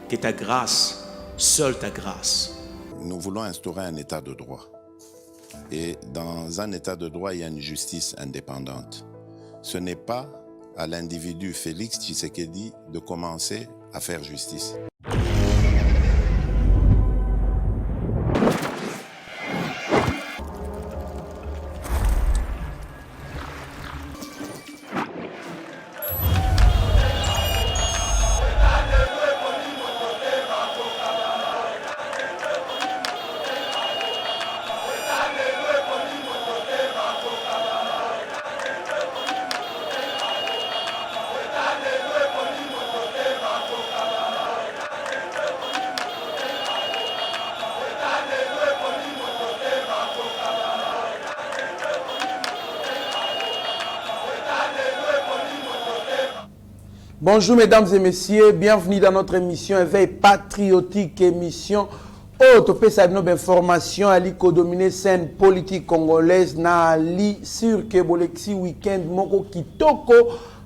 que ta grâce, seule ta grâce. Nous voulons instaurer un état de droit. Et dans un état de droit, il y a une justice indépendante. Ce n'est pas à l'individu Félix Tshisekedi de commencer à faire justice. Bonjour mesdames et messieurs, bienvenue dans notre émission Éveil patriotique, émission Topé Sabino d'information à l'Ico-dominé scène politique congolaise na li sur Kebolexi week-end moko kitoko.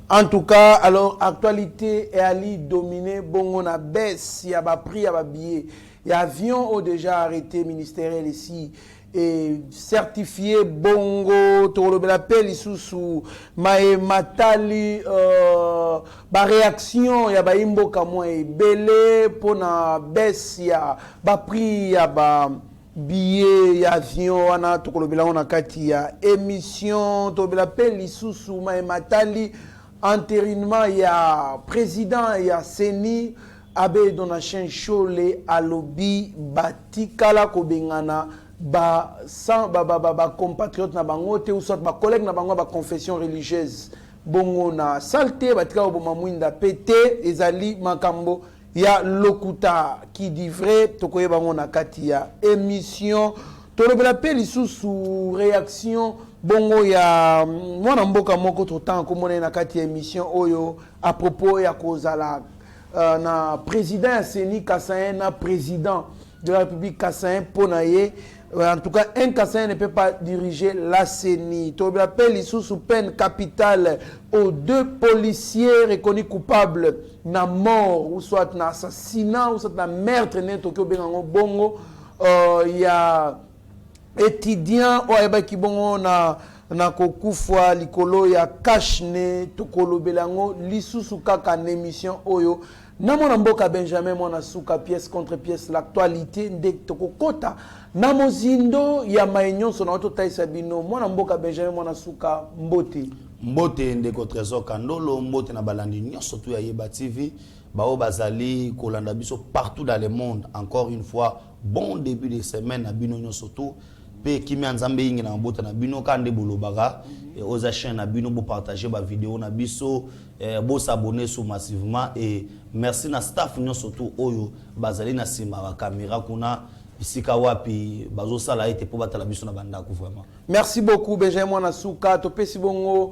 En tout cas, alors actualité est à li dominé bongo na baisse, il y a ba prix, il y a ba billet. Il y a avion déjà arrêté ministériel ici. Et certifié bongo to l'appel isusu mae matali ba réaction ya ba imboka mo ebele pona baisse ya ba prix ya ba billet ya avion wana to kolobela na kati ya émission to l'appel isusu mae matali entérinement ya président ya Seni abe Donatien Chole alobi batikala kobengana ba compatriotes na bango te ou soit ba collègues na bango ba confession religieuse bongo na salté batika oboma mwinda pété ezali makambo ya lokuta qui dit vrai tokoye bango na kati ya émission to le appel sous réaction bongo ya mwana mboka moko to temps ko mona na kati ya émission oyo à propos ya kozala na président ya Seni Kassaïen na président de la République Kassaïen Ponaye. En tout cas, un Kassaïen ne peut pas diriger la CENI. Tu rappelles sous peine capitale aux deux policiers reconnus coupables na mort ou soit na assassinat ou soit na meurtre né Tokyo Bengango Bongo. Il y a étudiant ou qui bongo na kokufwa likolo ya kashne tokolo belango lisusu kaka na émission oyo. Namona mboka Benjamin mwana suka pièce contre pièce l'actualité ndek tokokota namozindo ya maenyoso na oto taisa bino mwana mboka Benjamin mwana suka mbote ndeko Trésor Kandolo mbote na balandi nyonso tu ya Yeba TV bao bazali kolanda biso partout dans le monde. Encore une fois bon début de semaine na bino nyonso tu pe kimi nzambe ingi na mbote na bino kande bolobaka oza chaîne na bino bo partager ba vidéo na biso bo s'abonner sur massivement et merci na staff nyonso tu oyo bazali na sima ba caméra kuna bisika wapi bazo sala ete po batala biso na bandako vraiment. Merci beaucoup Benjamin Mwanasuka topesi bongo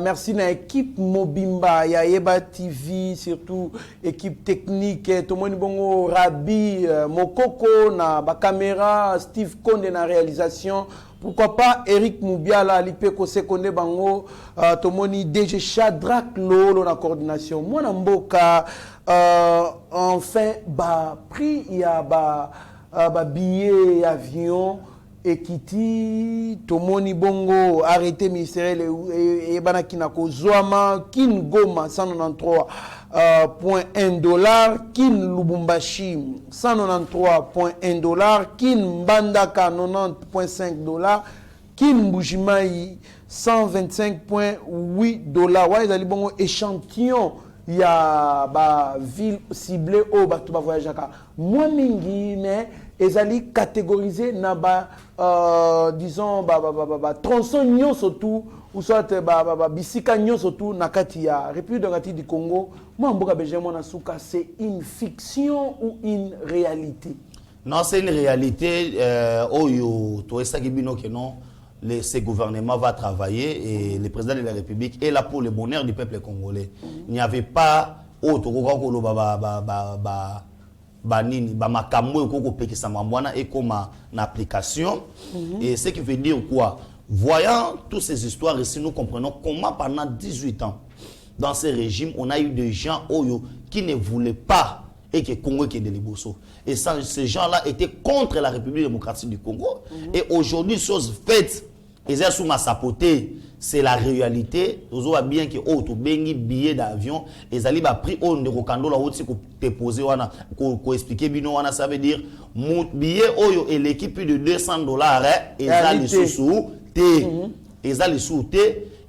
merci na équipe Mobimba ya Yeba TV surtout équipe technique tomoni bongo Rabi Mokoko na ba caméra Steve Konde na réalisation. Pourquoi pas Eric Moubiala, Lipeko Sekonde Bango, Tomoni DG Shadrach Lolo na coordination. Mwana mboka, enfin, ba prix il y a ba billet avion Ekiti, Tomoni Bongo, arrêté ministériel et bana kinako Zoama, Kin Goma 193.1 $, Kin Lubumbashi 193.1 $, Kin Mbandaka 90.5 $, Kin Mbujimayi 125.8 $. Ouais, ils allaient bon échantillon. Il y a ba ville ciblée au bateau voyageur. Moi mingi mais ils allaient catégoriser na ba disons ba tronçon nyon surtout ou soit bisika nyon surtout na kati ya République démocratique du Congo. Moi mboka Benjamin Mwanasuka c'est une fiction ou une réalité? Non, c'est une réalité oyo to esa kibino que non. Ce gouvernement va travailler et le président de la République est là pour le bonheur du peuple congolais. Il n'y avait pas et comme une application. Et ce qui veut dire quoi? Voyant toutes ces histoires ici, nous comprenons comment pendant 18 ans, dans ce régime, on a eu des gens qui ne voulaient pas et que Congo qui est de Liboso. Et ça, ces gens-là étaient contre la République démocratique du Congo. Et aujourd'hui, chose faite, ils ont sous ma sapoté, c'est la réalité. Vous avez bien que auto bengi billet d'avion, ils allaient ba prix on de rokando la route ko déposer wana ko expliquer bino wana, ça veut dire mon billet oyo et l'équipe de $200 ils allaient sous ils allaient sous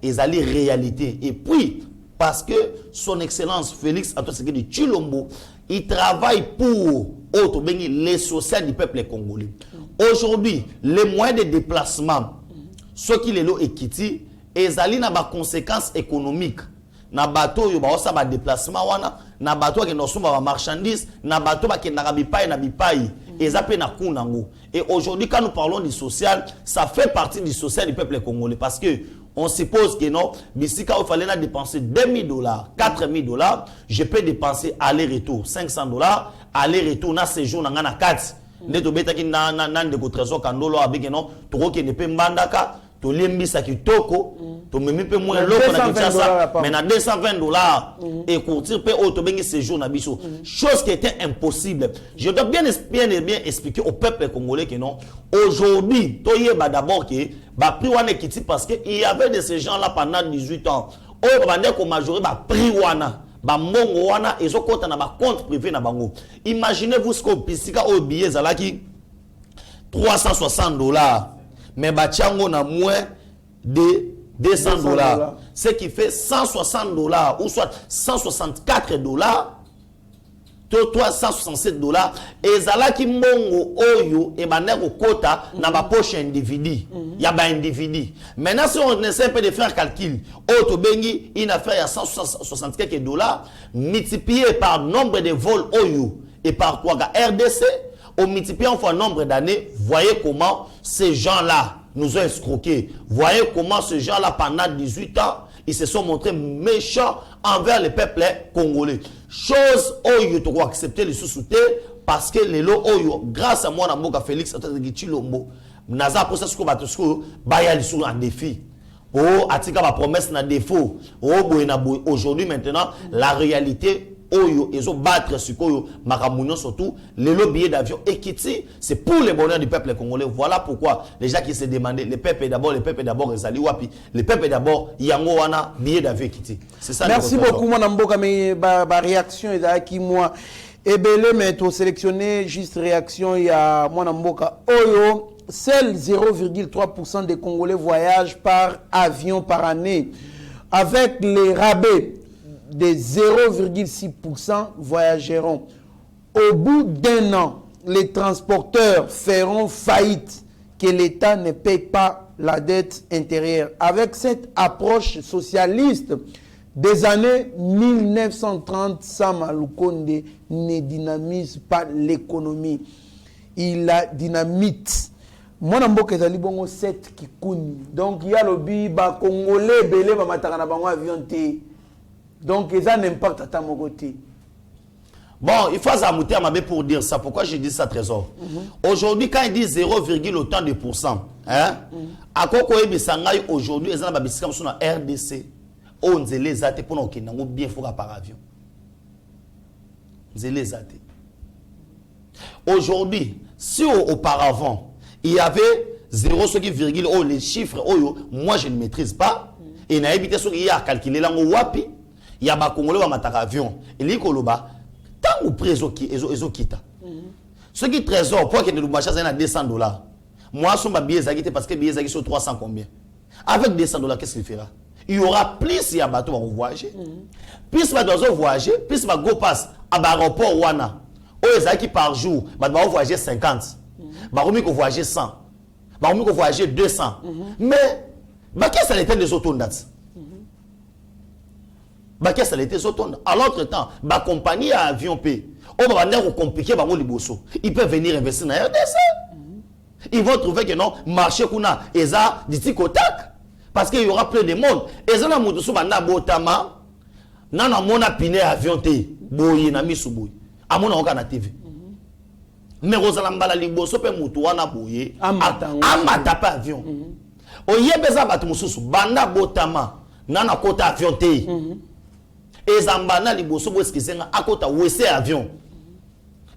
ils allaient réalité. Et puis parce que son excellence Félix Antoine Tshisekedi Tshilombo, il travaille pour auto bengi les social du peuple congolais. Aujourd'hui, les moyens de déplacement, ceux qui les lo ekiti, ezali na ba conséquences économiques. Na bateau yo ba osa ba déplacement wana, na bateau ke no somba ba marchandises, na bateau ba ke na bipai na bipai, ezape na kunango. Et aujourd'hui quand nous parlons du social, ça fait partie du social du peuple congolais parce que on suppose que non, bisika il fallait dépenser $2,000, $4,000, je peux dépenser aller-retour $500, aller-retour na séjour na ngana 4. Neto beta ki na de ko trésor kandolo avec non, to ko ke ne pe mbandaka to limbisa kitoko to memi pe moins loko na Kinshasa mais na $220 et courtir pe auto bengi séjour na biso, chose qui était impossible. Je dois bien expliquer au peuple congolais que non, aujourd'hui to yeba d'abord que ba prix wana kiti parce que il y avait de ces gens là pendant 18 ans o ba ndeko majoré ba prix wana ba mongo wana ezokota na ba compte privé na bango. Imaginez-vous ce que pisika au billet zalaki $360, mais bachango na moins de $200, ce qui fait $160 ou soit $164, $367, et zalaki mongo oyo e baneko kota na ba poche individu, ya ba individu. Maintenant si on essaie un peu de faire calcul, auto bengi une affaire ya $164 multiplié par nombre de vols oyo et par quoi RDC, on multiplie en fois nombre d'années, voyez comment ces gens-là nous ont escroqués. Voyez comment ces gens-là pendant 18 ans, ils se sont montrés méchants envers le peuple congolais. Chose oyo to accepter les sous-soutés parce que les lots oyo grâce à moi na mboka Félix Antoine Tshilombo naza pour ça ce que batusko baya les sous en défi. Oh atika ba promesse na défaut. Oh boyena boy aujourd'hui maintenant la réalité oyo ezo battre sur koyo makamunyo surtout les billets d'avion ekiti, c'est pour le bonheur du peuple congolais. Voilà pourquoi les gens qui se demandaient le peuple d'abord ezali wapi, le peuple d'abord yango wana billet d'avion ekiti. C'est ça. Merci beaucoup mon mboka, mais ba réaction ezaki moi ebele mais to sélectionner juste réaction ya mon mboka oyo. Seuls 0,3% des Congolais voyagent par avion par année, avec les rabais de 0,6% voyageront. Au bout d'un an, les transporteurs feront faillite, que l'État ne paye pas la dette intérieure. Avec cette approche socialiste des années 1930, Sama Lukonde ne dynamise pas l'économie. Il la dynamite. Mon mboka ezali bongo 7 kikuni. Donc il y a le bi ba congolais belé ba mataka na bango avion té. Donc ça n'importe à mon côté. Bon, il faut s'amouter à ma baie pour dire ça. Pourquoi je dis ça, Trésor? Aujourd'hui, quand il dit 0, autant de pourcent, hein? À quoi il aujourd'hui, ils ont sur la RDC. On les a pour nous bien fort par avion. Les a. Aujourd'hui, si auparavant, il y avait 0, oh, les chiffres, oh, moi je ne maîtrise pas, et n'a évité ce qu'il y a calculé là, wapi. Il y a des Congolais qui ont avion. Et les Congolais, tant ou près, ils ont quitté. Ce qui est trésor, pour que nous marchions à $200. Moi, je suis billet parce que billet sont 300 combien. Avec $200, qu'est-ce qu'il fera? Il y aura plus de bateaux qui vont voyager. Plus de bateaux vont voyager, plus de go pass à l'aéroport Wana. Qui par jour, ils vont voyager 50. Ils vont voyager 100. Ils vont voyager 200. Mais, qu'est-ce que c'était des autodates? Qu'est-ce que c'était des autodates? À l'autre temps, la compagnie à avion P. On va venir compliquer ils peuvent venir investir dans la RDC. Ils vont trouver que non, marché kuna, ils ont des ticotac. Parce qu'il y aura plein de monde. Ils ont un monde sur la botama. Nana mona piné avion T. Boye na misuboy. Amona oka na TV. Mais Rosalambala liboso pe mutu wana boye. Amata pa avion. Oye beza batu mususu. Banda botama. Nana kota avion T. Ezambana liboso bo eskizenga akota wese avion.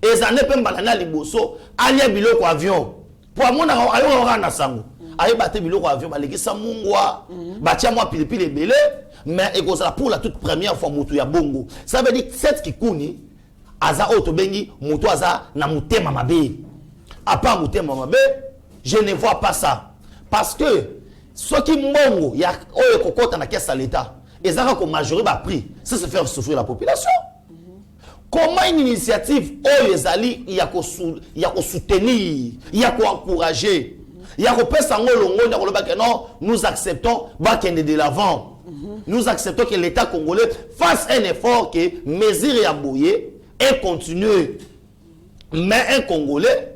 et ça n'est pas malana liboso alia biloko avion pour mon ayo na sango ayo baté biloko avion balekisa mungwa batia moi pilipili belé mais ekozala pour la toute première fois mutu ya bongo ça veut dire cette kikuni aza oto bengi mutu aza na mutema mabe à part mutema mabe je ne vois pas ça parce que ce qui mbongo ya oyo kokota na caisse à l'état ezaka ko majorer ba prix ça se faire souffrir la population. Comment une initiative oyo ezali ya ko soutenir ya ko encourager ya ko pesa ngolongo na koloba que non nous acceptons bakende de l'avant. Nous acceptons que l'État congolais fasse un effort que mesure ya boye et continue. Mais un Congolais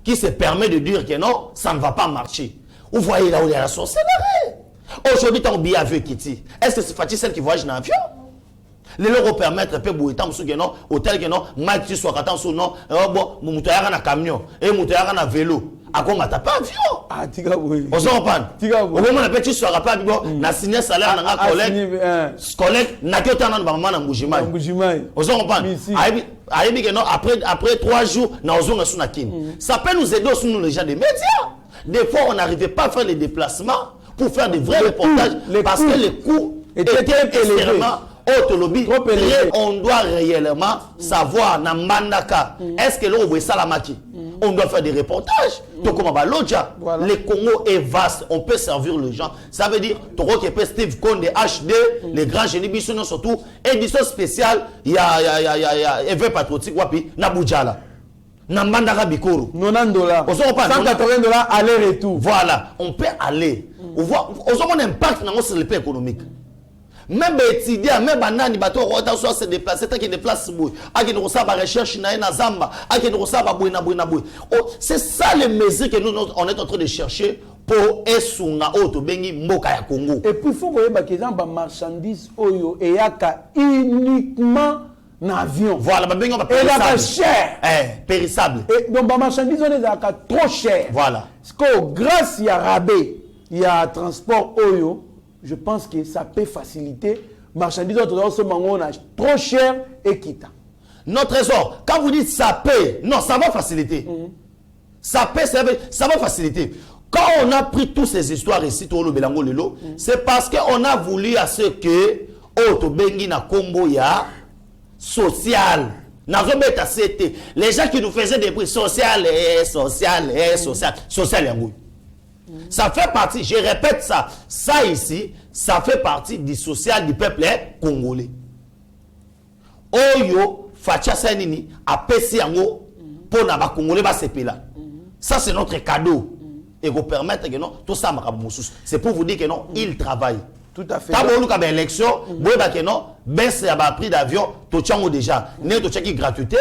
qui se permet de dire que non, ça ne va pas marcher. Vous voyez là où il y a la sorcellerie. Aujourd'hui, ton billet avion Kitty. Est-ce que c'est Fatih celle qui voyage dans l'avion? Les logos permettent un peu de temps que non, hôtel que non, Mike tu sois attends sous non, bon, moutouaya na camion, et moutouaya na vélo. À quoi t'as pas avion? Ah, tika oui. On s'en reprend. Tika oui. Au moment où tu sois pas bon, na signé salaire na collègue, na que t'as na maman na Mbujimai. Mbujimai. On s'en reprend. Aïe que non, après 3 jours, na ozonga sous na kin. Ça peut nous aider aussi nous les gens des médias. Des fois on n'arrivait pas à faire les déplacements pour faire des vrais reportages parce que les coûts étaient extrêmement autolobie. On doit réellement savoir na mandaka est-ce que l'on veut salamaki. On doit faire des reportages. Le Congo est vaste. On peut servir les gens. Ça veut dire, Steve Konde, HD, les grands génies, bisous, surtout, édition spéciale, il y a éveil patriotique, wapi, Naboudjala. Nambandara Bikoro. $90. $180 aller-retour. Voilà. On peut aller. On voit un impact sur le pays économique. Même étudier, même banani bateau rotation se déplacer tant qu'il déplace boy a qui nous ça ba recherche na zamba a qui nous ça ba boy na boy. C'est ça les mesures que nous on est en train de chercher pour esunga auto bengi mboka ya Congo. Et puis il faut que les ba marchandises oyo e yaka uniquement na avion. Voilà, ba bengi on va périssable. Cher. Périssable. Et donc ba marchandises on est à trop cher. Voilà. Parce que grâce il y a rabais, il y a transport oyo. Je pense que ça peut faciliter. Marchandises, on a trop cher et quitte. Notre trésor, quand vous dites ça peut, non, ça va faciliter. Ça peut, ça va faciliter. Quand on a pris toutes ces histoires ici, c'est parce qu'on a voulu à ce que Otobengi na combo ya social. Les gens qui nous faisaient des prix social. Ça fait partie, je répète ça, ça ici, ça fait partie du social du peuple congolais. Oyo, Fatia Sanini, a pesi yango, pour na ba congolais ba sepela. Ça c'est notre cadeau. Et vous permettre que non, tout ça c'est pour vous dire que non, il travaille. Tout à fait. Quand vous avez une élection, vous avez que non, baisse à prix d'avion, tout tient déjà. N'est pas de gratuité,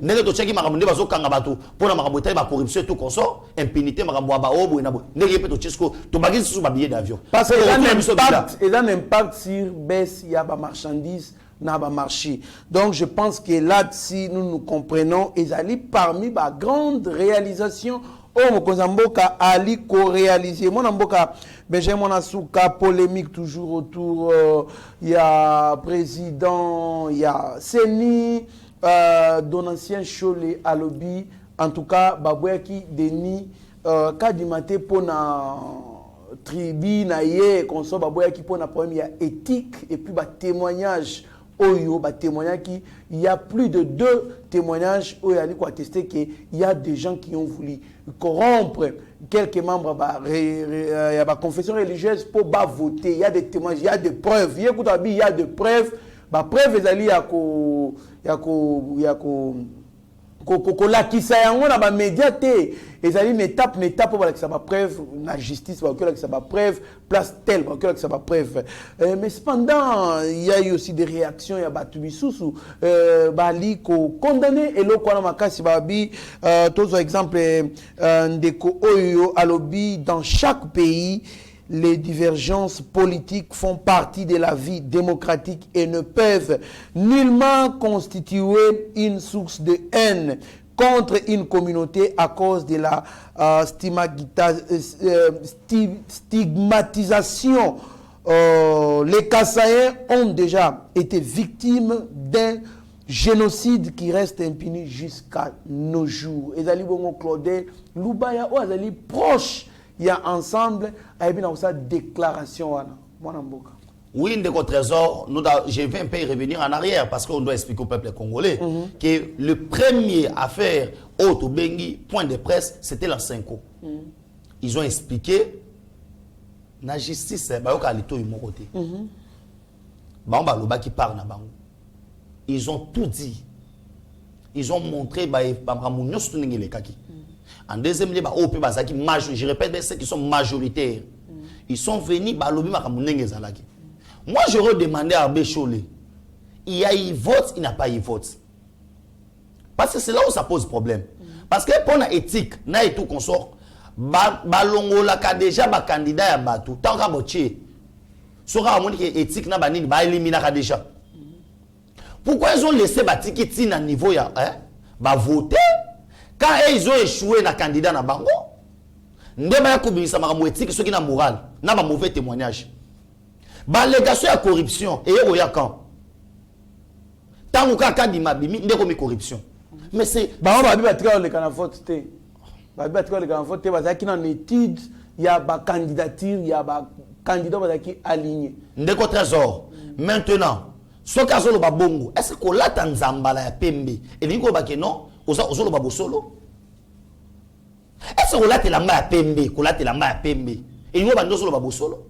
n'est pas de marabondi bazo kangabato pour la marabouté ba corruption tout consort, impunité marabou ba obo et nabo. N'est pas de chisco, tout bagage sous ba billet d'avion. Parce que il a un impact sur baisse il y a ba marchandises na ba marché. Donc je pense que là si nous comprenons Ezali parmi ba grandes réalisations. Oh, Mokozamboka Ali co-réalisé. Mon amboka Benjamin Asuka polémique toujours autour. Il y a président, il y a Seni, don ancien Cholet à lobby. En tout cas, Babouaki Denis, Kadimate pour na tribu na ye, qu'on soit Babouaki pour na problème il y a éthique et puis témoignage. Oyo, témoignage qui il y a plus de 2 témoignages où il y a attesté qu'il y a des gens qui ont voulu corrompre quelques membres de la confession religieuse pour voter. Il y a des témoignages, il y a des preuves. Il y a des preuves. Preuves, il y a kolakisa yango na ba média te ezali une étape pour balakisa ba preuve na justice ba kolakisa ba preuve place telle ba kolakisa ba preuve mais cependant il y a eu aussi des réactions ya batu bisusu bali ko condamner eloko na makasi babi tozo exemple ndeko oyo alobi dans chaque pays. Les divergences politiques font partie de la vie démocratique et ne peuvent nullement constituer une source de haine contre une communauté à cause de la stigmatisation. Les Kassaïens ont déjà été victimes d'un génocide qui reste impuni jusqu'à nos jours. Et Zali Bongo Claudel, Lubaya, ou Zali proche, il y a ensemble, et bien ça déclaration. Oui, Ndeko Trésor, je vais un peu revenir en arrière parce qu'on doit expliquer au peuple congolais que le premier affaire Otto Bengi, point de presse, c'était la 5 ans. Ils ont expliqué la justice, qui parle na bango. Ils ont tout dit. Ils ont montré en deuxième lieu, je répète, ceux qui sont majoritaires. Ils sont venus, moi, j'aurais demandé à Abbé Cholé, il y a eu vote, il n'a pas eu vote. Parce que c'est là où ça pose problème. Parce que pour l'éthique, na et tout consort, balongola ka déjà ba candidat ya batou, tant ka boche. Sora amoni que éthique na banini ba éliminer ka déjà. Pourquoi ils ont laissé Batikiti na niveau ya ba voter quand ils ont échoué na candidat na bango? Ndeba ya kubisa makambo éthique ceux qui na moral, na ba mauvais témoignage. Balégation ya corruption et oya quand tant ka di mabimi ndeko mi corruption. Mais c'est ba ba batika le kana vote té. Ba batika le kana vote té ba qui en étude, il y a ba candidature, il y a ba candidat ba qui aligné. Ndeko Trésor. Maintenant, ce cas solo ba bongo, est-ce que la tanzambala ya pembe et lingo ba ke non, ozolo ba bosolo? Est-ce que la te la ma ya pembe, ko la te la ma ya pembe et lingo ba ndosolo ba bosolo?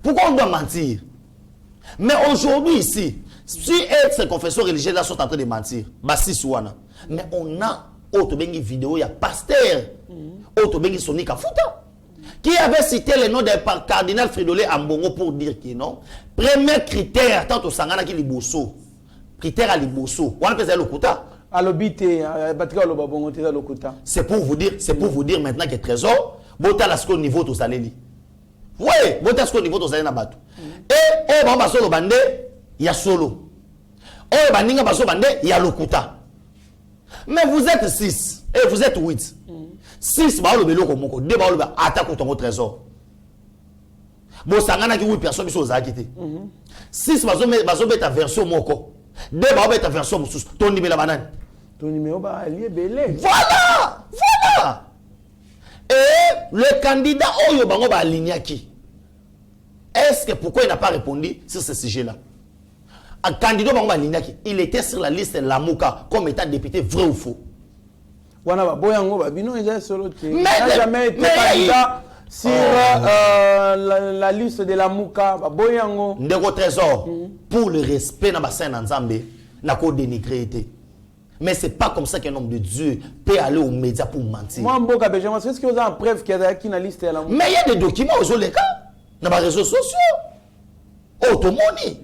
Pourquoi on doit mentir? Mais aujourd'hui ici, si ces confesseurs religieux là sont en train de mentir, bah si souana. Mais on a autre bengi vidéo, il y a pasteur, autre bengi Soni Kafuta, qui avait cité le nom du cardinal Fridolin Ambongo pour dire que non. Premier critère, tant au Sangana qui liboso, critère à liboso, on peut dire le kuta. C'est pour vous dire maintenant que Trésor, bota la au niveau de Saleli. Oui, bota au niveau de Saleli na batu. Et bon basolo bande, il y a solo. Oh bandinga basolo bande, il y a le kuta. Mais vous êtes 6 et vous êtes 8. 6 ba le belo komoko, 2 ba le attaque ton Trésor. Bo sangana ki 8 personnes biso za kité. 6 bazo beta version moko. 2 ba beta version mususu. Ton numéro banane. Ton numéro ba allié belé. Voilà! Voilà! Et le candidat oyo bango ba aligné qui? Est-ce que pourquoi il n'a pas répondu sur ce sujet-là? Un candidat bango ba aligné qui? Il était sur la liste Lamouka comme étant député, vrai ou faux? Wana ba boyango ba bino eza solo te. Il n'a jamais été candidat sur la liste de la Mouka ba boyango. Ndeko Trésor, pour le respect na bassin Nzambe, na ko dénigrer été. Mais c'est pas comme ça qu'un homme de Dieu peut aller aux médias pour mentir. Moi mboka Benjamin, est-ce que vous avez en preuve qu'il y a qui na liste de la Mouka? Mais il y a des documents aux les cas dans les réseaux sociaux. Oh to moni.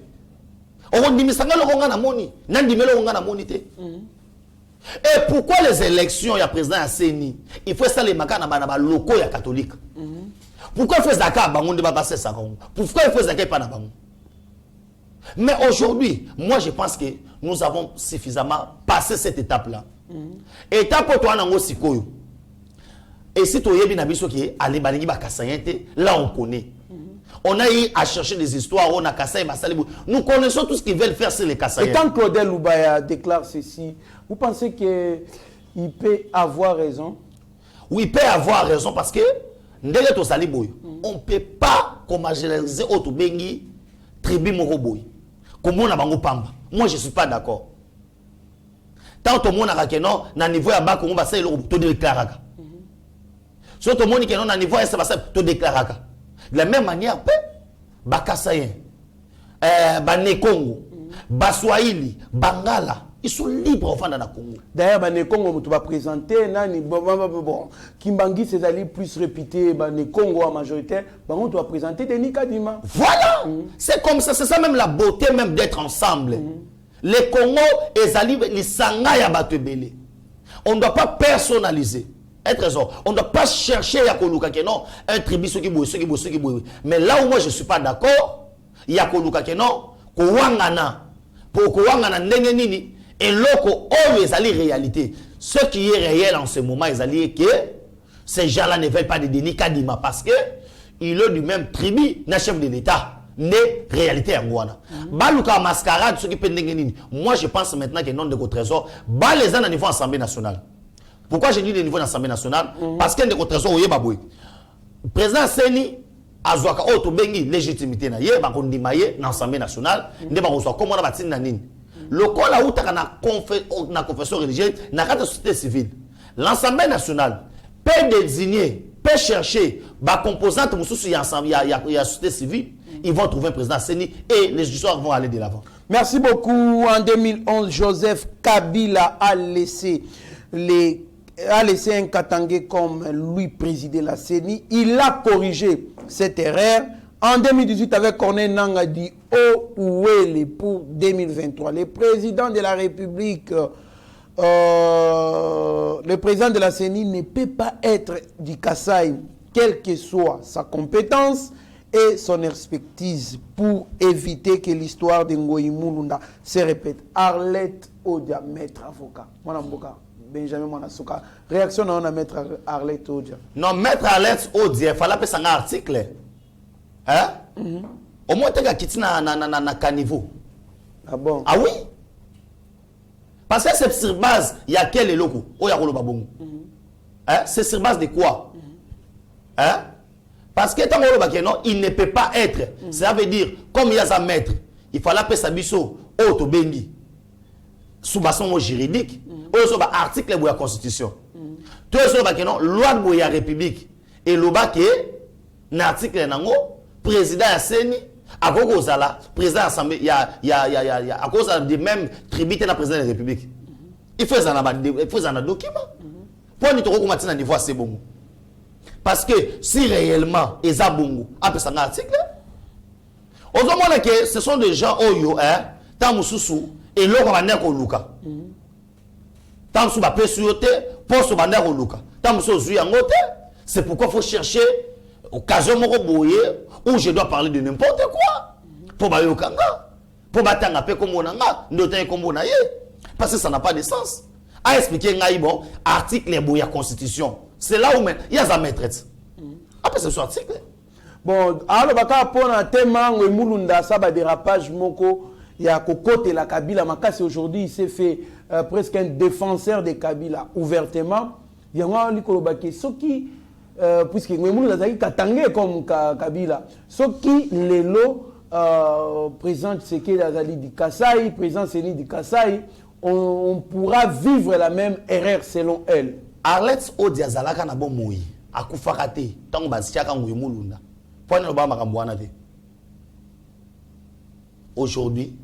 On dit misanga lo konga na moni. Nandi melo konga na moni te. Et pourquoi les élections, il y a président à Seni, il faut ça les makana ba locaux ya catholique. Pourquoi il faut ça ka bango de ba passer ça? Pourquoi il faut ça pas na bango? Mais aujourd'hui, moi je pense que nous avons suffisamment passé cette étape-là. Étape pour toi nango sikoyo. Et si tu yebi na biso ki ali balingi ba kasayente, là on connaît. On a eu à chercher des histoires, on a Kassai, Massalibou. Nous connaissons tout ce qu'ils veulent faire sur les Kassai. Et tant que Claudel Loubaya déclare ceci, vous pensez qu'il peut avoir raison? Oui, il peut avoir raison parce que on ne peut pas commercialiser auto bengi tribu moroboy. Comme on a bango pamba. Moi je suis pas d'accord. Tant que monde a que non, na niveau ya bas on va ça il to déclarer. Surtout monde qui non na niveau ça va ça to déclarer. De la même manière, Bakasayen, Banekongo, Baswahili, Bangala, ils sont libres au fond de la Congo. D'ailleurs, Banekongo, tu vas présenter, Kimbangi, c'est allé plus répéter, Banekongo en majorité, tu vas présenter Denis Kadima. Voilà! C'est comme ça, c'est ça même la beauté même d'être ensemble. Les Congo, les Sangaya Batebele. On ne doit pas personnaliser. On ne doit pas chercher à Koluka non, un tribu qui bouille. Mais là où moi je ne suis pas d'accord, il y a Koluka non, Kouangana, pour Kouangana Nenenini, et l'autre, oh, ils allaient réalité. Ce qui est réel en ce moment, ils allaient que ces gens-là ne veulent pas de Denis Kadima parce que il est du même tribu, n'a chef de l'État. ne réalité ya ngwana baluka mascarade ceux qui pendenge nini. Moi je pense maintenant que non de trésor ba les ans à niveau Assemblée nationale. Pourquoi j'ai dit le niveau de l'Assemblée nationale? Parce que de trésor oye baboy président Seni azwaka auto bengi légitimité na ye ba kondima ye na Assemblée nationale nde ba kozwa comment na batini na nini lokola utaka na confession religieuse na carte de société civile. L'Assemblée nationale peut désigner, peut chercher ba composante mususu ya société civile. Ils vont trouver un président Seni et les histoires vont aller de l'avant. Merci beaucoup. En 2011, Joseph Kabila a laissé un Katangé comme lui présider la CENI. Il a corrigé cette erreur. En 2018, avec Corneille Nangaa dit Ouele pour 2023. Le président de la République, le président de la CENI ne peut pas être du Kasaï, quelle que soit sa compétence et son expertise, pour éviter que l'histoire de Ngoï Mulunda se répète. Arlette Odia, maître avocat. Benjamin Monasouka. Réaction à maître Arlette Odia. Non, maître Arlette Odia, il fallait appeler ça un article. Hein? Au moins, tu as quitté na caniveau. Ah bon? Ah oui? Parce que c'est sur base, il y a quel loco? Hein? C'est sur base de quoi? Hein? Parce que tant que non, il ne peut pas être. Ça veut dire, comme il y a un maître, il fallait appeler ça biso auto bengi. Sous basson juridique, ou article de la Constitution. Tout ce qui est loi de la République et le bac est article nango président à Seni à cause de la président assemblée à cause de même tribute la président de la République. Il faut un document. Pour nous trouver comment niveau c'est bon. Parce que si réellement ils ont bon après ça un article, on demande que ce sont des gens oyo hein tant mususu et l'autre manière qu'on luka. Tant que tu sur pour ce bandar au Luka. Tant que tu c'est pourquoi il faut chercher occasion où je dois parler de n'importe quoi. Pour bailler au kanga. Pour battre un peu comme on a, noter comme on a. Parce que ça n'a pas de sens. À expliquer un bon article de la Constitution. C'est là où il y a sa maîtresse. Après ce article. Bon, alors, pour un thème, Mulunda, ça va dérapage, moko. Il y a Kokote la Kabila Makasi aujourd'hui, il s'est fait presque un défenseur de Kabila ouvertement. Il y a un Likolobaki, ce qui, puisque nous avons Katangé comme Kabila, ce qui les lots présente ce qui est Azali du Kasaï, présent Seni du Kasaï, on pourra vivre la même erreur selon elle. Arlette Odiazalaka na bon moui, akufakate, tant que Basiaka Ngouy Mulunda. Point de Obama Kambouanate. Aujourd'hui,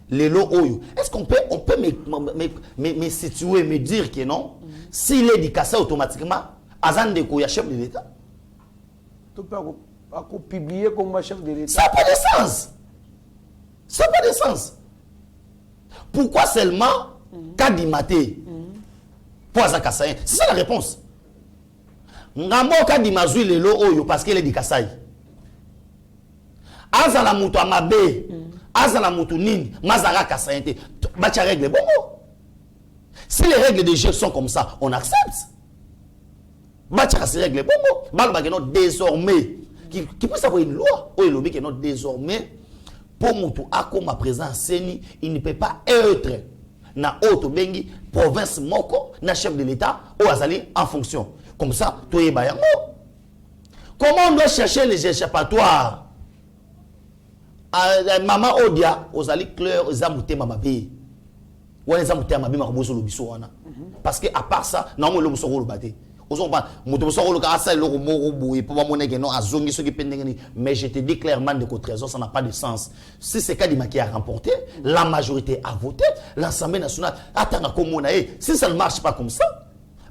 les lots oyo. Est-ce qu'on peut, me situer, me dire que non? S'il est du Kasaï automatiquement, Azan Deko, il y a chef de l'État. Tu peux publier comme chef de l'État. Ça n'a pas de sens. Ça n'a pas de sens. Pourquoi seulement Kadimate pour Azan Kasaï? C'est ça la réponse. Ngambo Kadimazui les lots oyo parce qu'il est du Kasaï. Azala mutu amabe, azala mutu nini, mazara kasayente, bacha règle bon. Si les règles de jeu sont comme ça, on accepte. Bacha ces règles bon. Balba que non désormais, qui peut savoir une loi, ou il que non désormais, pour mutu ako ma présence Seni, il ne peut pas être na auto bengi province moko na chef de l'État ou azali en fonction. Comme ça, tout est bayango. Comment on doit chercher les échappatoires? Maman Odia, aux alliés clairs, aux amoutés mamabe. Ou les amoutés mamabe, ma bosso lobiso wana. Parce que à part ça, non moi le bosso le baté. Aux on pas, mon bosso le carassa le moro boué pour moi monnaie que non à zongi ce qui pendengani. Mais je te dis clairement de côté trésor, ça n'a pas de sens. Si c'est Kadima qui a remporté, la majorité a voté, l'Assemblée nationale attend comme on a. Si ça ne marche pas comme ça,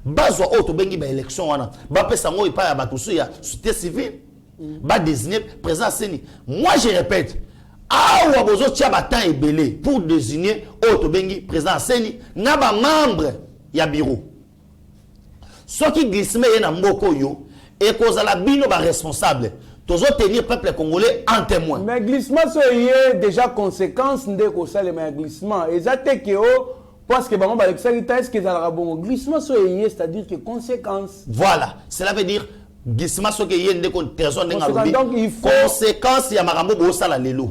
bazwa auto bengi ba élection wana. Ba pesa ngo ipa ya batusu ya société civile. Ba désigner président Seni. Moi je répète. Ah, ou abozo tia batan et belé pour désigner auto bengi président Seni na ba membre ya bureau. Ce qui glisse mais na mboko yo et cause la bino ba responsable. Tozo tenir peuple congolais en témoin. Mais glissement so yé déjà conséquence ndeko ça le glissement. Exacte que parce que est-ce que ça bon glissement so yé c'est-à-dire que conséquence. Voilà, cela veut dire Gisma soke yende kon trésor ndenga lobi. Donc il faut conséquence ya makambo bo sala lelo.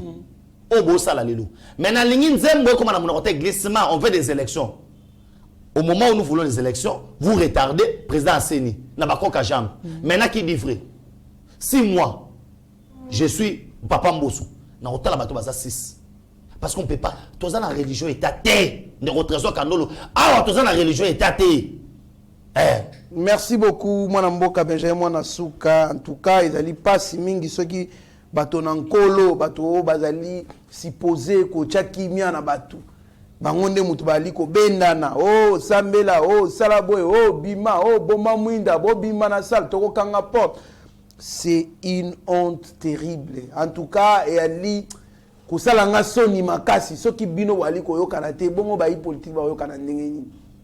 O bo sala lelo. Maintenant lingi nzembo comme na monokote glissement, on fait des élections. Au moment où nous voulons les élections, vous retardez président Asseni na bakoka jambe. Maintenant qui dit vrai? 6 mois. Je suis papa Mbossou. Na hôtel bato baza 6. Parce qu'on peut pas. Tous dans la religion est athée. Ne retrésor kanolo. Ah, tous dans la religion est athée. Merci beaucoup, Mwana Mboka Benjamin Mwana Suka. En tout cas, ils allaient pas si mingi ceux qui bateau nankolo, bateau bazali supposé ko chakimia na batu. Bangonde mutu bali ko bendana. Oh sambela, oh salaboy, oh bima, oh boma mwinda, bo bima na sal toko kanga porte. C'est une honte terrible. En tout cas, et ali ko salanga soni makasi ceux qui bino wali ko yokana te bongo ba politique ba yokana ndenge.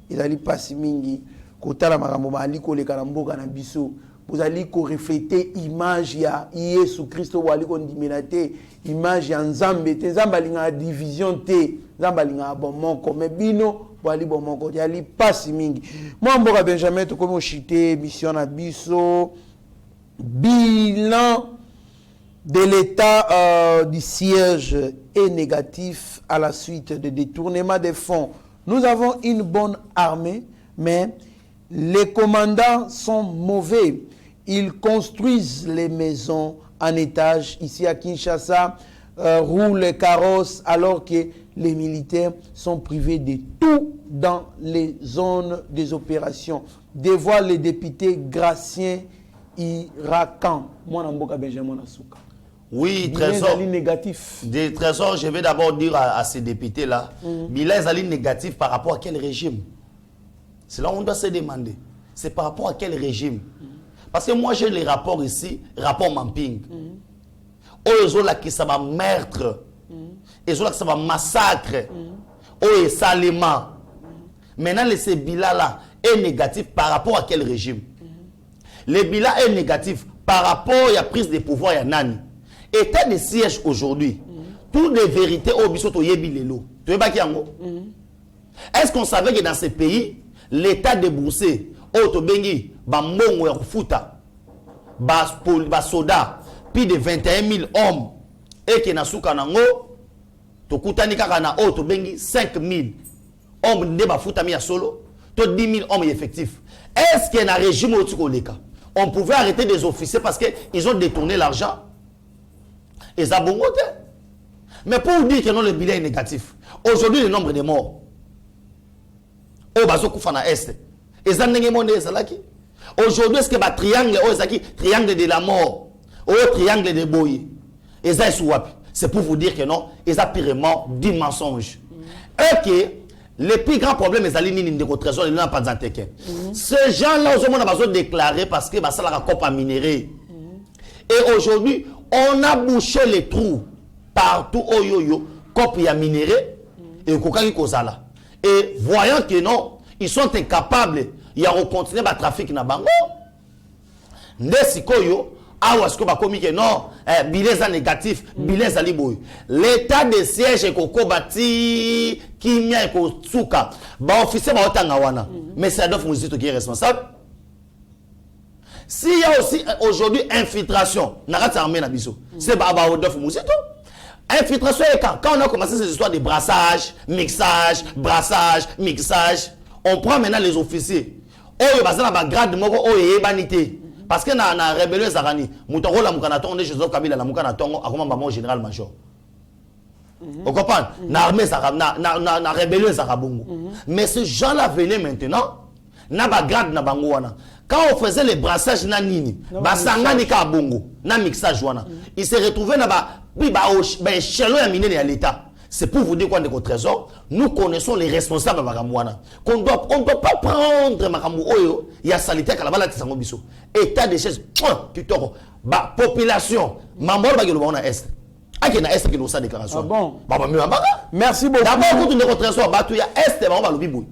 Ils allaient pas si mingi. Kotala makambo bali ko le karamboka na biso vous allez ko refléter image ya Yesu Kristo wali ko ndiminate image ya Nzambe te Nzamba linga division te Nzamba linga bomoko mais bino wali bomoko yali pasi mingi moi mboka Benjamin to komo chité mission na biso bilan de l'état du siège est négatif à la suite de détournement des fonds. Nous avons une bonne armée mais les commandants sont mauvais. Ils construisent les maisons en étage. Ici à Kinshasa, roulent les carrosses alors que les militaires sont privés de tout dans les zones des opérations. Dévoile les députés Gracien Irakan. Moi, Namboka Benjamin Asuka. Oui, trésor. Négatif. Des trésors, je vais d'abord dire à ces députés-là, bilan est négatif par rapport à quel régime? C'est là où on doit se demander. C'est par rapport à quel régime? Parce que moi, j'ai les rapports ici, rapport Mamping. Oh, ils ont là qui ça va meurtre. Ils ont là qui ça va massacre. Oh, et salement. Maintenant, ce bilan-là est négatif par rapport à quel régime? Le bilan est négatif par rapport à la prise de pouvoir à Nani. État de siège aujourd'hui. Toutes les vérités au bisoto yebilelo. Tu veux pas qu'il y a Est-ce qu'on savait que dans ces pays, l'État déboursé, Otobengi, Bamongo et Rufuta, Soda, plus de 21 000 hommes, et qui n'a souka nango, Tokutani Kakana, Otobengi, 5 000 hommes de Bafuta mi solo, to 10 000 hommes effectifs. Est-ce qu'il y a un régime au Tsukoleka? On pouvait arrêter des officiers parce qu'ils ont détourné l'argent. Et ça bon côté. Mais pour vous dire que non, le bilan est négatif. Aujourd'hui, le nombre de morts. Oh, bazo kufana est. Et ça n'est pas salaki. Aujourd'hui, est-ce que le triangle, triangle de la mort, ou triangle de boy, et ça c'est pour vous dire que non, et ça purement du mensonge. Et que le plus grand problème est d'aller de trésor, il n'y a pas d'antenne. Ces gens-là, ils ont besoin de déclarer parce que ça la coupe à minerai. Et aujourd'hui, on a bouché les trous partout au yo-yo, coupe à minerai, et kokaki kozala. Et voyant que non, ils sont incapables, il y a continuer le trafic na bango. Nesikoyo, awasko ba komi que non, bilan négatif, bilan zaliboy. L'état de siège est koko bati, kimia et kotsuka. Ba officier ba otanga wana. Mais c'est Adolphe Muzito qui est responsable. S'il y a aussi aujourd'hui infiltration, narata armée na biso. C'est ba Adolphe Muzito. Infiltration est quand on a commencé ces histoires de brassage, mixage, brassage, mixage, on prend maintenant les officiers. Oh, il y a un grade de oh, il y a banité. Parce que dans la rébellion Zarani, Moutoro la Moukanaton, on est Joseph Kabila la Moukanaton, à comment maman général major. Vous comprenez? Na armée na rébellion Zarabongo. Mais ces gens-là venaient maintenant, na ba grade na bangoana. Quand on faisait les brassages na nini, ba sangani ka bongo, na mixage wana. Ils se retrouvaient na ba échelon à miner à l'État. C'est pour vous dire quoi de votre trésor. Nous connaissons les responsables de Makamouana. On ne doit pas prendre Makamou Oyo. Il y a salité à la balle de Biso. État de chaise. Tu toro. Population. Mamor Bagilobana Est. Akena Est qui nous a déclaration. Bon. Merci beaucoup. D'abord, vous de votre trésor. Batouya Est. Mamor Bibou.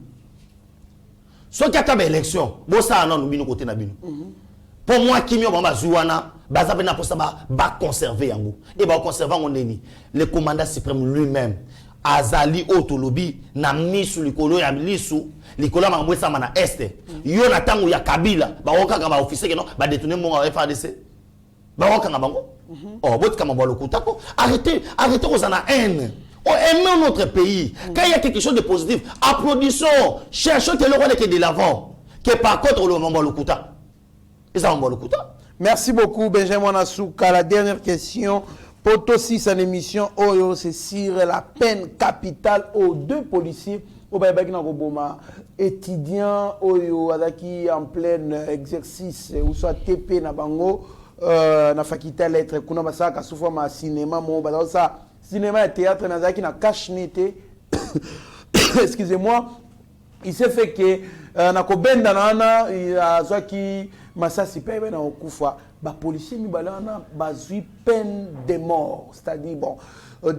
Ce qui a été l'élection. Bon, ça, non, nous, côté Nabino. Pour moi, qui m'a dit Zouana, Bazabena pour ça, va conserver en vous. Et va conserver en ennemi. Le commandant suprême lui-même, azali otolobi na misu likolo ya lisu likolo ma mwesa na este yo na tango ya Kabila ba okaka ba officier non ba détourner mon FARDC ba okaka bango oh botika mabwa lokuta ko arrêtez kozana haine. Aimons notre pays. Quand il y a quelque chose de positif, applaudissons, cherchons que le roi est de l'avant. Que par contre, le moment le kuta. Et ça, on le kuta. Merci beaucoup, Benjamin Assouka. La dernière question. Poto 6 en émission, Oyo, c'est sur la peine capitale aux 2 policiers. Au Baïbaki Nagoboma, étudiants, Oyo, Adaki en plein exercice, ou soit TP Nabango, na faculté à lettres, Kuna Basaka, souvent ma cinéma, mon ça. Cinéma et théâtre, Nazaki na cache nete. Excusez-moi. Il s'est fait que Nakobenda Nana, il a Zaki Masasi Pebe na Okufa. Ba policier mi balana bazui peine de mort. C'est-à-dire, bon,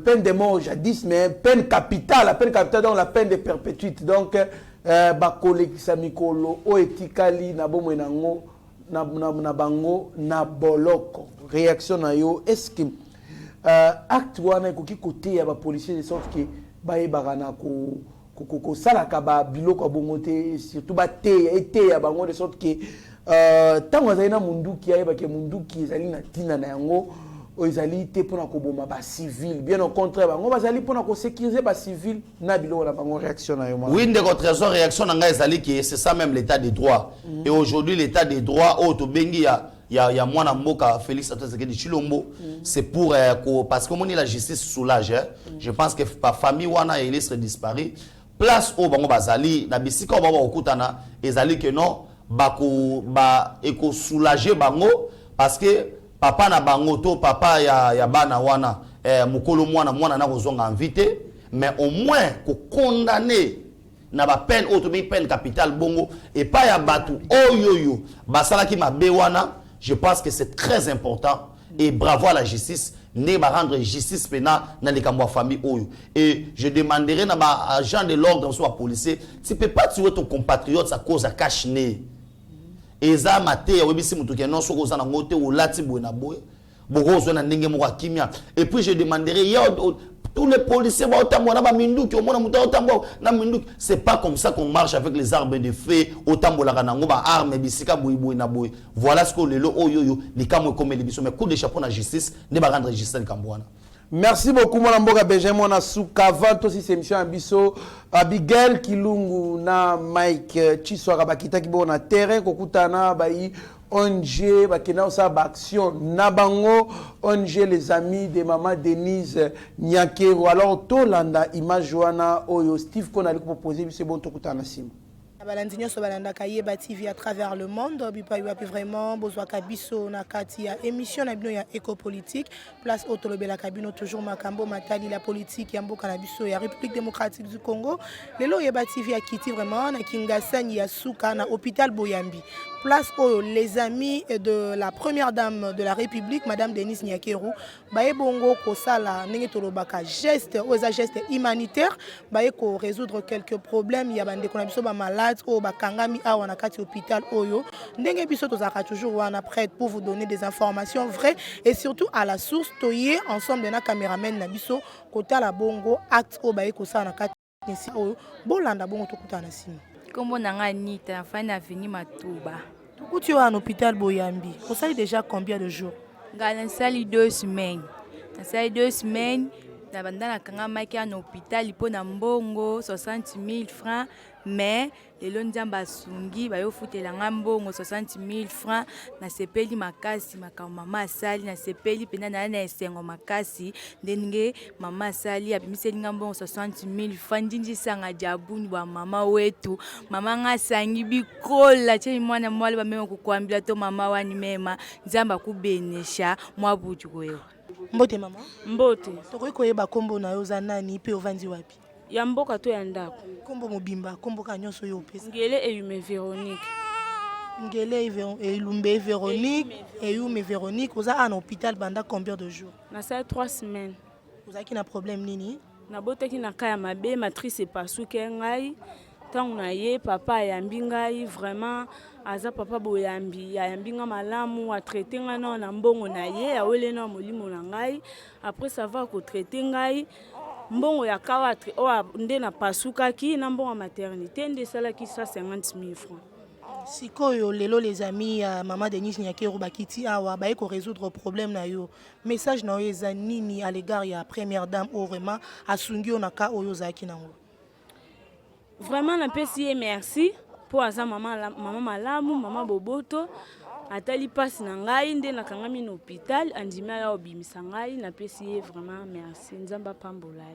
peine de mort jadis, mais peine capitale. La peine capitale, donc la peine de perpétuité. Donc, ba koleki samikolo, o etikali, na bomo enango, na bango, na boloko. Réaction na yo, est-ce que acte wana ekoki côté ya ba policier de sorte que ba ebagana ko salaka ba biloko bongo te surtout ba te ya bango de sorte que tango zaina munduki ya ba ke munduki ezali na tina na yango ezali te pona ko boma ba civil bien au contraire bango bazali pona ko sécuriser ba civil na biloko na bango réaction na yo. Oui, ndeko trésor réaction na ngai ezali que c'est ça même l'état des droits. Et aujourd'hui l'état des droits au to bengi il y a moi Mboka Félix Tshisekedi Tshilombo, c'est pour parce que la justice soulage. Je pense que par famille wana il serait disparu. Place au bango bazali na bisika baba okutana ezali que non eko soulager bango parce que papa na bango to papa ya bana wana mukolo mwana na kozonga invité mais au moins ko condamner na ba peine auto peine capitale bongo et pas ya batu oyoyo basala ki mabe wana. Je pense que c'est très important et bravo à la justice ne ba rendre justice pénale dans les camps famille oyo. Et je demanderai na ba agent de l'ordre soit policier, tu peux pas tuer ton compatriote à cause à cache nez. Eza maté webisi mutu ke non soko za na ngote o lati boena boye. Boko zo na ndenge mo kimia. Et puis je demanderai tous les policiers vont autant na ba minduki au mona mutu autant na minduki. C'est pas comme ça qu'on marche avec les armes de feu autant bolaka na ngoba arme bisika boy na boy. Voilà ce que le oyoyo les kamo comme les biso mais coup de chapeau na justice ne ba rendre justice kambwana. Merci beaucoup mon amboka Benjamin Assouka. Avant aussi cette émission Abisso Abigail Kilungu na Mike Chiswara bakita kibo na terrain kokutana bayi ONG bakena osa action nabango ONG les amis de maman Denise Nyakero. Alors tolanda image wana oyo Steve Kona ali proposer c'est bon tokutana sim. Balandinyo so balanda Kayeba TV à travers le monde bipa yuapi vraiment bozwa kabiso na kati ya émission na bino ya éco-politique place otolobela kabino toujours makambo matali la politique ya mboka na biso ya République démocratique du Congo lelo Yeba TV a quitté vraiment na Kingasani ya Suka na hôpital Boyambi place où les amis de la première dame de la République madame Denise Nyakero baye bongo ko sala ndenge tolobaka geste oza geste humanitaire baye ko résoudre quelques problèmes ya bande ko na biso ba malade o bakangami awa na kati hôpital oyo ndenge biso tozaka toujours wana prête pour vous donner des informations vraies et surtout à la source toyé ensemble na caméraman na biso kota la bongo acte o baye ko sala na kati nsi oyo bolanda bongo tokuta na sima kombo nanga Nita fana avenue Matuba tukuti wa hôpital Boyambi vous savez déjà combien de jours ngana sali 2 semaines na sali 2 semaines na bandana kanga maki à hôpital po na mbongo 60 000 francs mais lelo nzamba sungi bayo futela ngambongo 60 000 francs na sepeli makasi makao mama asali na sepeli pena na esengo makasi ndenge mama asali abimiseli ngambongo 60 000 francs ndinji sanga jabuni wa mama wetu mama ngasangi bikola che mwana mwali ba mema kukwambila to mama wani mema nzamba kubenesha mwabuju wewe mbote mama mbote tokoyi koyeba kombo na yo za nani pe ovandi wapi ya mboka to ya ndako kombo mobimba kombo ka nyonso yo pesa ngele eyume Véronique ngele elumbe Véronique eyume Véronique oza à hôpital banda combien de jours na ça 3 semaines ozaki na problème nini na boteki na kaya mabe matrice pasuke ngai tangu na ye papa ayambi ngai vraiment aza papa boyambi ayambi nga malamu a traiter nga na mbongo na ye awele na molimo na ngai après ça va ko traiter ngai mbongo ya kawatre oyo nde na pasukaki na mbongo ya maternité nde esalaki 150 000 francs. Sikoyo lelo les amis ya Maman Denise Nyakero bakiti awa baye ko résoudre problème na yo. Message na yo eza nini à l'égard ya première dame ou vraiment asungi onaka oyo zaki nango. Vraiment napesi ye merci pour aza maman malamu, maman boboto. Atali pasi na ngai nde nakangami na hôpital andima ya obimisa ngai napesi ye vraiment merci nzamba pambola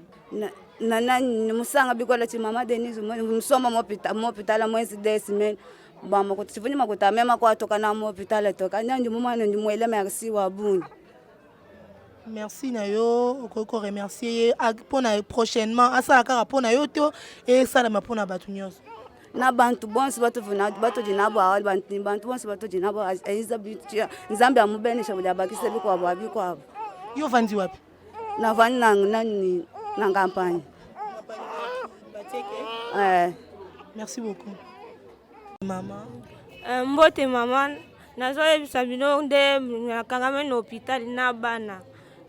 na musanga bikola ti Maman Denise musoma mo hôpital mwezi 2 semaines bama ko tifuni makuta mema kwa toka na mo hôpital toka ndi mumana ndi mwele merci wa buni. Merci na yo ko remercier pona prochainement asa kaka pona yo to et ça la pona batu nyos na bantu bonse bato vuna bato dinabo awali bantu bonse bato dinabo aiza bitia nzambe amubenesha bya bakise biko kwa yo vandi wapi na vani na campagne merci beaucoup maman mbote maman nazoyebisa bino nde nakangame na hôpital na bana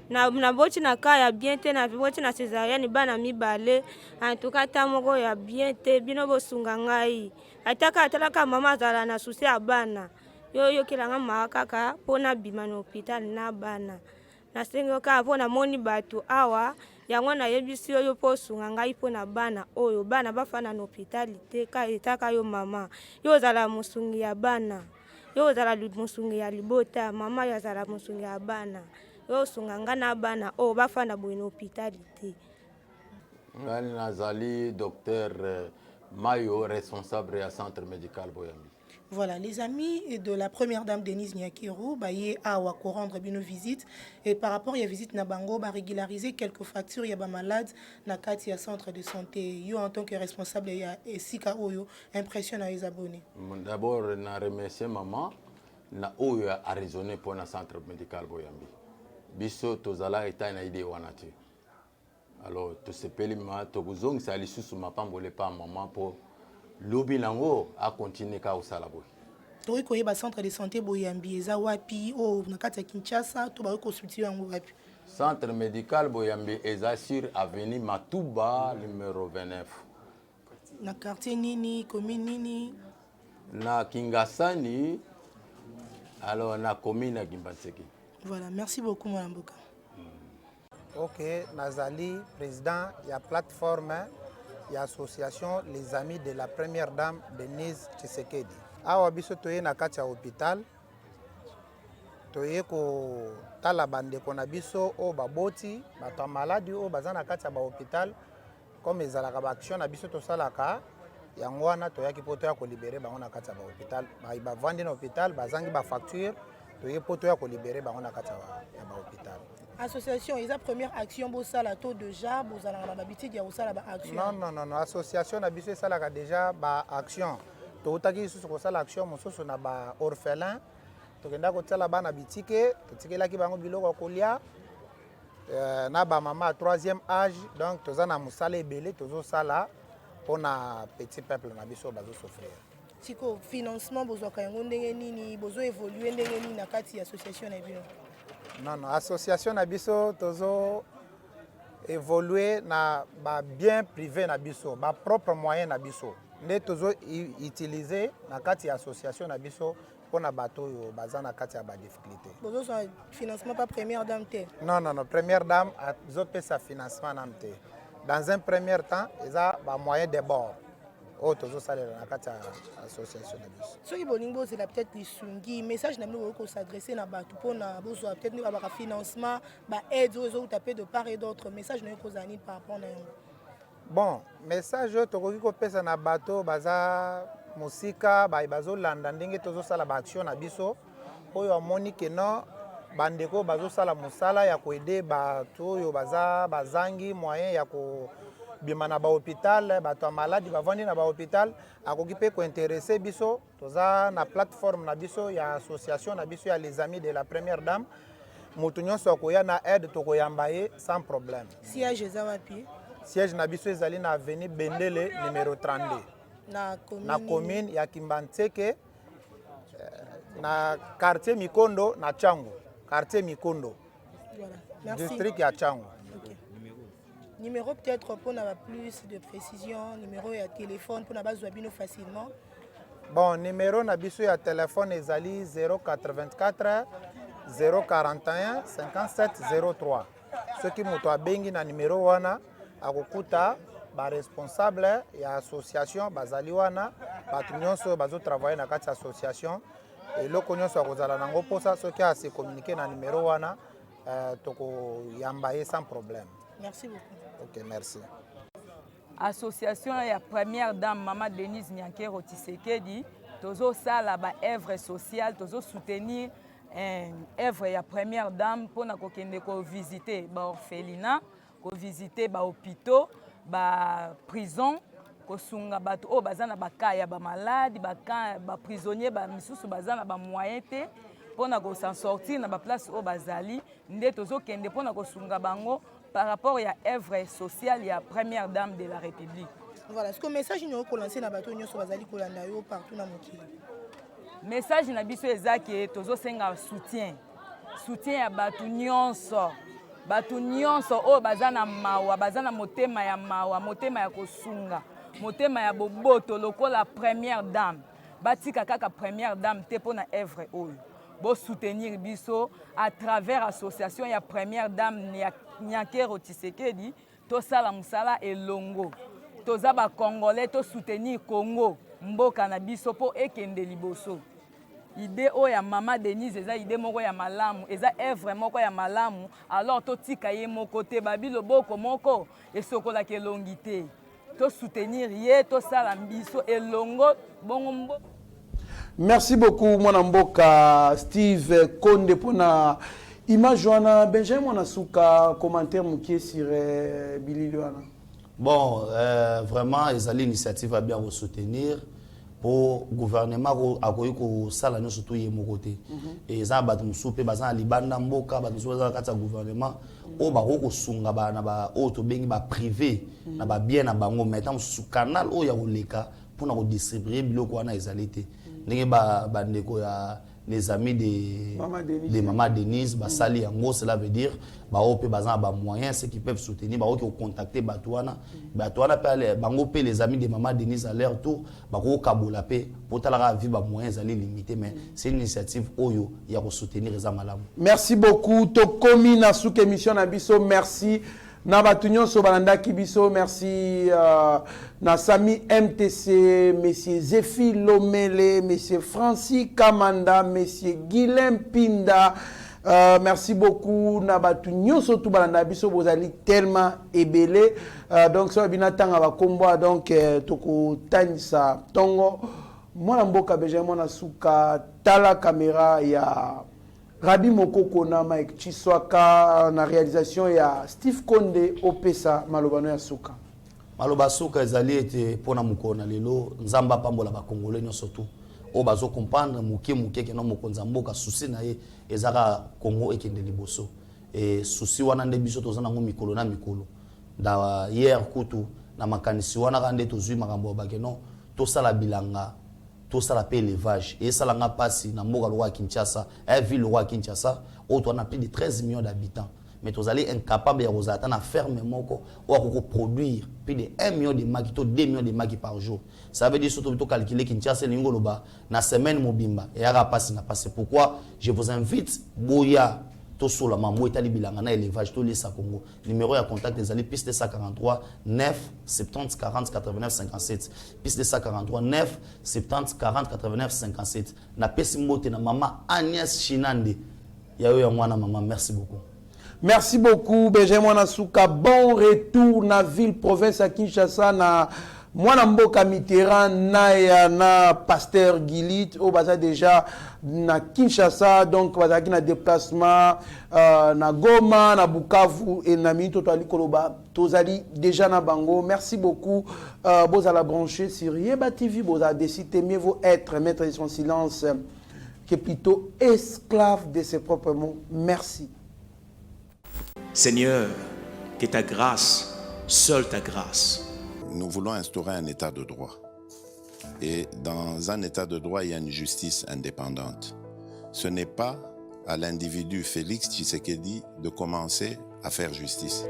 na boti na ka ya bien te na boti na césarienne bana mibale en tout cas ta moko ya bien te bino bosunga ngai ataka atalaka mama azala na susi ya bana yo kelanga makaka pona bima na hôpital na bana na sengo ka pona moni bato awa yango na yebisi yo posunga ngai pona bana oyo bana bafana na hôpital te ka etaka yo mama yo zala musungi ya bana yo zala musungi ya libota mama yo zala musungi ya bana yo sunganga na bana o bafana boye na hôpitalite. Ngani nazali docteur Mayo responsable ya centre médical Boyambi. Voilà, les amis de la première dame Denise Nyakero, baye awa ko rendre bino visite et par rapport à visite na bango ba régulariser quelques factures ya ba malade na kati ya centre de santé. Yo en tant que responsable ya Sika Oyo impression à les abonnés. D'abord na remercier maman na oyo a raisonné pour na centre médical Boyambi. Biso tozala eta na idée wana te. Alors to sepeli ma to guzong sa lisusu mapambole pa maman pour lobi nango a continuer ka osala boy. To ko yeba centre de santé Boyambi eza wapi o na kati ya Kinshasa to ba ko substituer yango wapi. Centre médical Boyambi eza sur avenue Matuba numéro 29. Na quartier nini, commune nini? Na Kingasani alors na commune ya Gimbanseki. Voilà, merci beaucoup Madame Boka. Ok, Nazali, président, il y a plateforme, il y a association Les Amis de la Première Dame Denise Tshisekedi. Awa biso toye na kati ya hôpital. Toye ko tala bande kona biso o baboti, bato maladi o bazana kati ya ba hôpital comme ezalaka ba action na biso to salaka yango wana toyaki poto ya ko libérer bango na kati ya ba hôpital. Ba vandi na hôpital bazangi ba facture toye poto ya ko libérer bango na kati ya ba hôpital. Association, ils ont première action pour ça la taux de ja, vous allez en habitude il y a aussi la action. Non, association na biso ça la déjà ba action. To utaki susu ko sala action mosusu na ba orphelin. To kenda ko tsala bana bitike, to tikela ki bango biloko kolia. Na ba mama 3e âge, donc toza na musala ebele tozo sala pona petit peuple na biso bazo souffrir. Siko financement bozo kayango ndenge nini, bozo évoluer ndenge nini na kati association na bino. Non, association na biso tozo évoluer na ba bien privé na biso, ba propre moyen na biso. Nde tozo utiliser na kati association na biso pona bato yo bazana kati ya ba difficulté. Bozo so financement pas première dame te. Non, première dame a zo pesa financement na te. Dans un premier temps, eza ba moyen de bord. Tozo salela na kati association na biso. Soki bolingo c'est peut-être lisungi message na mino ko s'adresser na bato pona bozo peut-être ba financement ba aide aux tapé de part et d'autre message na ko zani par rapport na yango. Bon, message to ko ko pesa na bato baza musika ba bazo landa ndenge tozo sala ba action na biso oyo amoni ke no bandeko bazo sala musala ya ko aider bato yo baza bazangi moyen ya ko bima na ba hôpital bato maladi bavandi na ba hôpital akoki pe ko intéresser biso toza na plateforme na biso ya association na biso ya les amis de la première dame mutu nyonso akoya na aide tokoyamba ye sans problème. Siège eza wapi? Siège na biso ezali na avenue Bendele numéro 32 na commune ya Kimbantseke na quartier Mikondo na Changu quartier Mikondo. Voilà. Merci. District ya Changu. Okay. Numéro peut-être pour avoir plus de précision, numéro et téléphone pour avoir besoin facilement. Bon, numéro nabiso ya téléphone ezali 084 041 57 03. Ce qui moto abengi na numéro wana akokuta ba responsable ya association bazali wana batu nyonso bazo travailler na kati association et loko nyonso akozala nango posa soki a se communiquer na numéro wana toko yambaye sans problème. Merci beaucoup. OK, merci. Association ya première dame Maman Denise Nyankero Tshisekedi tozo sala ba œuvre sociale tozo soutenir œuvre ya première dame pour na kokende ko visiter ba orphelinat ko visiter ba hôpitaux ba prison ko sunga bato o bazana ba kaya ba malade ba prisonnier ba misusu bazana ba moyen te pour na ko s'en sortir na ba place o bazali nde tozo kende pour na ko sunga bango par rapport à l'œuvre sociale et à la première dame de la République. Voilà, ce que le message nous a lancé dans bateau nous bazali kolanda yo partout na mokili. Message na biso ezaki tozo senga soutien ya bato nyonso o bazana mawa bazana motema ya mawa motema ya kosunga motema ya boboto lokola première dame batika kaka première dame te pona œuvre oyo bo soutenir biso à travers association ya première dame Nyankero Tshisekedi to sala musala elongo toza ba congolais to soutenir Congo mboka na biso po ekende liboso idée o ya Maman Denise eza idée moko ya malamu eza œuvre moko ya malamu alors to tika ye moko te babilo boko moko esokola ke longité to soutenir ye to sala biso elongo bongo mbo. Merci beaucoup mon mboka Steve Konde pour na image wana Benjamin Nasuka commentaire mukie sur Billy Luana. Bon, vraiment ezali initiative à bien soutenir pour gouvernement akoyi ko sala no surtout ye mokote et za bat musupe bazana libanda mboka bat musupe za kata gouvernement o ba ko sunga ba na ba o to bengi ba privé na ba bien na bango maintenant su canal o ya oleka pour na ko distribuer biloko wana ezalité ndenge ba ndeko ya les amis de Maman Denise basali yango cela veut dire ba ope bazana ba moyens ceux qui peuvent soutenir ba ko contacter batouana pe bango pe les amis de Maman Denise à leur tour ba ko kabola pe pour talaka vie ba moyens ali limité mais c'est une initiative oyo ya ko soutenir les amalamu. Merci beaucoup to komi na sous émission na biso merci na batunyo so balanda kibiso merci na Sami MTC monsieur Zéphie Lomele monsieur Francis Kamanda monsieur Guilhem Pinda merci beaucoup na batunyo so tout balanda biso bozali tellement ébélé donc so binatanga ba kombo donc toko tanisa tongo mwana mboka Benjamin Nasuka tala caméra ya Rabi Mokoko na Mike Chiswaka na réalisation ya Steve Konde Opesa Malobano ya Suka. Maloba Suka ezali ete pona mukona lelo nzamba pambola ba Congolais nyonso tout. O bazo comprendre muke ke no mokonza mboka susi na ye ezaka Congo ekende liboso. Et susi wana nde biso tozana ngo mikolo na mikolo. Da hier kutu na makanisi wana kande tozui makambo bakeno to sala bilanga tout ça l'appelle élevage et ça l'a passé dans le roi Kinshasa ville le roi Kinshasa où on a plus de 13 millions d'habitants mais vous allez incapable de vous attendre à ferme moko ou produire plus de 1 million de makito 2 millions de maki par jour ça veut dire surtout to calculer Kinshasa lingoloba na semaine mobimba et ara passe na passe pourquoi je vous invite boya to sola mambo etali bilanga na élevage to lesa Congo numéro ya contact des alliés piste 143 9 70 40 89 57 piste 143 9 70 40 89 57 na pesi mbote na Maman Agnès Chinande ya yo ya mwana maman merci beaucoup. Merci beaucoup Benjamin Nasuka bon retour na ville province à Kinshasa na mwana mboka Mitterrand na pasteur Gilit au baza déjà na Kinshasa donc baza ki na déplacement na Goma na Bukavu et na Minto to ali koloba tozali déjà na bango merci beaucoup bozala branché sur Yeba TV bozala décider mieux vaut être maître de son silence que plutôt esclave de ses propres mots merci. Seigneur, que ta grâce, seule ta grâce. Nous voulons instaurer un état de droit. Et dans un état de droit, il y a une justice indépendante. Ce n'est pas à l'individu Félix Tshisekedi de commencer à faire justice.